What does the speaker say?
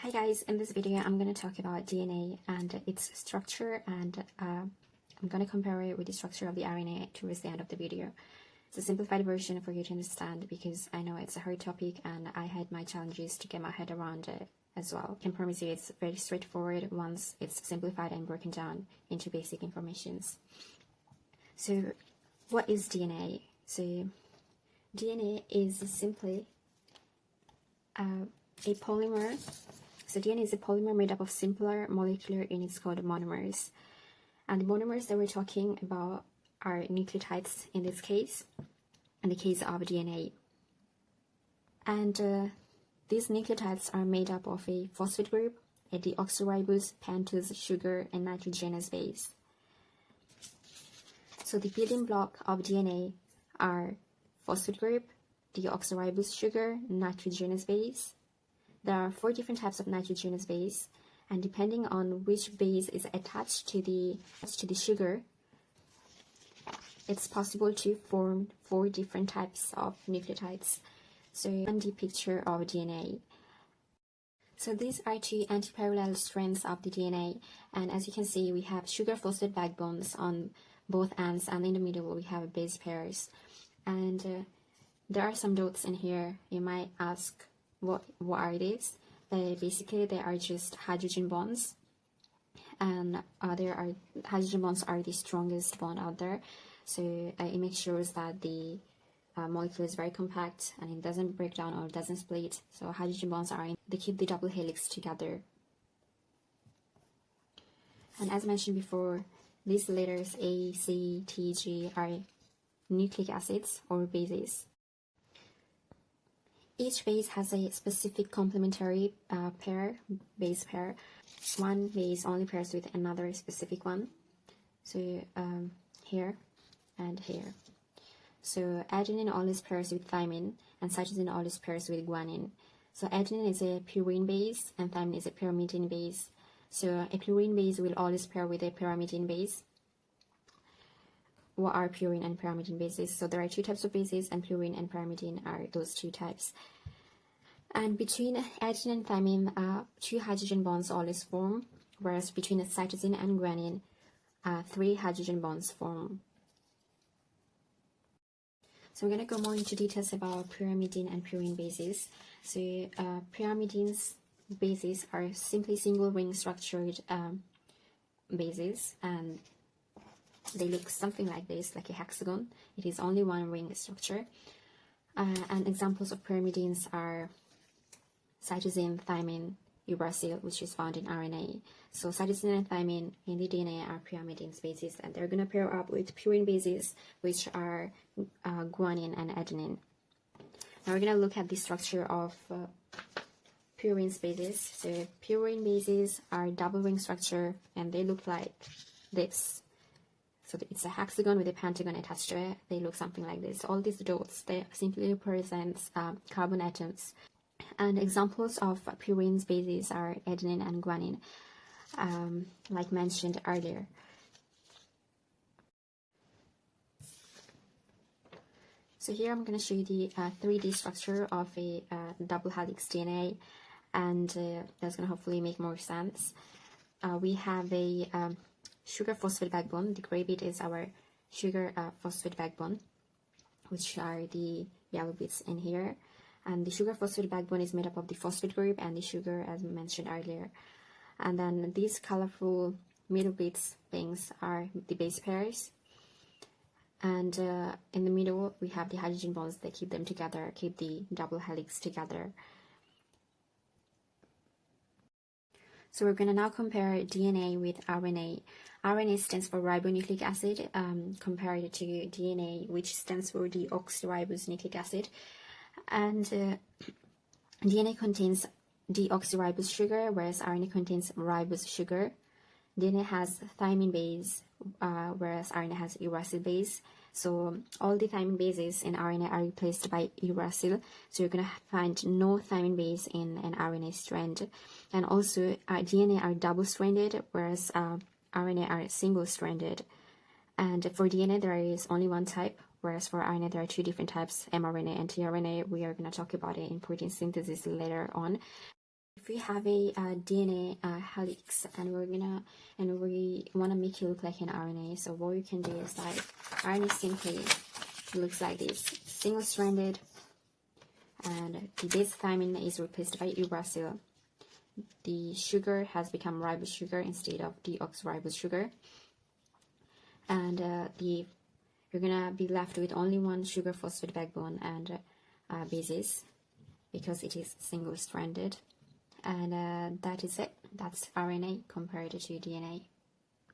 Hi guys, in this video I'm going to talk about DNA and its structure, and I'm going to compare it with the structure of the RNA towards the end of the video. It's a simplified version for you to understand because I know it's a hard topic and I had my challenges to get my head around it as well. I can promise you it's very straightforward once it's simplified and broken down into basic informations. So what is DNA? So DNA is simply a polymer. So DNA is a polymer made up of simpler molecular units called monomers. And the monomers that we're talking about are nucleotides in this case, in the case of DNA. And these nucleotides are made up of a phosphate group, a deoxyribose, pentose, sugar, and nitrogenous base. So the building block of DNA are phosphate group, deoxyribose sugar, nitrogenous base. There are 4 different types of nitrogenous base, and depending on which base is attached to the sugar, it's possible to form 4 different types of nucleotides. So in the picture of DNA. So these are 2 antiparallel strands of the DNA, and as you can see, we have sugar phosphate backbones on both ends, and in the middle we have base pairs. And there are some dots in here. You might ask, what are these? Basically, they are just hydrogen bonds, and hydrogen bonds are the strongest bond out there. So it makes sure that the molecule is very compact and it doesn't break down or doesn't split. So hydrogen bonds they keep the double helix together. And as mentioned before, these letters A, C, T, G are nucleic acids or bases. Each base has a specific complementary base pair. One base only pairs with another specific one. So here and here. So adenine always pairs with thymine, and cytosine always pairs with guanine. So adenine is a purine base and thymine is a pyrimidine base. So a purine base will always pair with a pyrimidine base. What are purine and pyrimidine bases? So there are 2 types of bases, and purine and pyrimidine are those 2 types. And between adenine and thymine, 2 hydrogen bonds always form, whereas between cytosine and guanine, 3 hydrogen bonds form. So we're going to go more into details about pyrimidine and purine bases. So pyrimidine's bases are simply single ring structured bases, and they look something like this, like a hexagon. It is only one ring structure. And examples of pyrimidines are cytosine, thymine, uracil, which is found in RNA. So cytosine and thymine in the DNA are pyrimidine bases, and they're going to pair up with purine bases, which are guanine and adenine. Now we're going to look at the structure of purine bases. So purine bases are double ring structure, and they look like this. So it's a hexagon with a pentagon attached to it. They look something like this. All these dots, they simply represent carbon atoms. And examples of purine bases are adenine and guanine, like mentioned earlier. So here I'm going to show you the 3D structure of a double helix DNA, and that's going to hopefully make more sense. We have a sugar phosphate backbone. The gray bit is our sugar phosphate backbone, which are the yellow bits in here. And the sugar phosphate backbone is made up of the phosphate group and the sugar, as mentioned earlier. And then these colorful middle bits things are the base pairs. And in the middle, we have the hydrogen bonds that keep them together, keep the double helix together. So we're going to now compare DNA with RNA. RNA stands for ribonucleic acid, compared to DNA, which stands for deoxyribose nucleic acid. And DNA contains deoxyribose sugar, whereas RNA contains ribose sugar. DNA has thymine base, whereas RNA has uracil base. So all the thymine bases in RNA are replaced by uracil. So you're going to find no thymine base in an RNA strand. And also DNA are double-stranded, whereas RNA are single-stranded. And for DNA, there is only one type, whereas for RNA, there are 2 different types, mRNA and tRNA. We are going to talk about it in protein synthesis later on. If we have a DNA helix and we wanna make it look like an RNA, so what we can do is like RNA simply looks like this, single-stranded, and the base thymine is replaced by uracil. The sugar has become ribose sugar instead of deoxyribose sugar, and you're gonna be left with only one sugar phosphate backbone and bases because it is single-stranded. And that is it. That's RNA compared to DNA.